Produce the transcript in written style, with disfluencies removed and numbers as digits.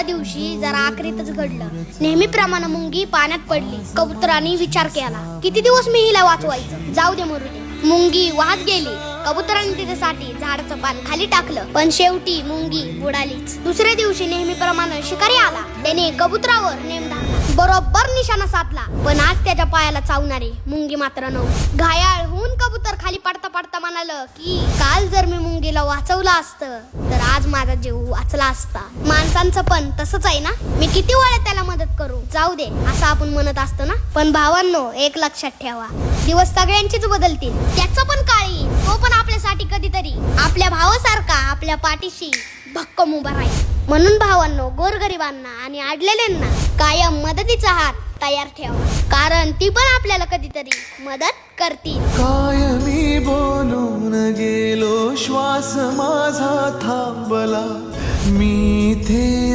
दिवशी जरा आखरीतच घडलं. नेहमीप्रमाणे मुंगी पाण्यात पडली. कबुतरांनी विचार केला, किती दिवस मी हिला वाचवायचं, जाऊ दे मरू दे. मुंगी वाहत गेली. कबुतरांनी तिच्यासाठी झाडाचं पान खाली टाकलं, पण शेवटी मुंगी बुडालीच. दुसऱ्या दिवशी नेहमीप्रमाणे शिकारी आला. त्याने कबुतरावर नेम धरला, बरोबर निशाणा साधला. पण आज त्याच्या पायाला चावणारी मुंगी मात्र नव्हती. घायाळ होऊन कबूतर खाली पडता पडता म्हणालं की काल जर मी मुंगीला वाचवलं असतं तर आज माझा जीव वाचला असता. माणसांचं पण तसंच आहे ना, मी किती वेळा त्याला मदत करू, जाऊ दे असं आपण म्हणत असतो ना. पण भावांनो, एक लक्षात ठेवा, दिवस सगळ्यांचेच बदलतील. त्याचं पण काळ येईल, तो पण आपल्यासाठी कधीतरी आपल्या भावासारखा आपल्या पाठीशी भक्कम उभा राहील. म्हणून भावांनो, गोरगरिबांना आणि अडलेल्यांना कायम मदतीचा हात तयार ठेवा, कारण ती पण आपल्याला कधीतरी मदत करतील. काय मी बोलून गेलो, श्वास माझा थांबला, मी इथे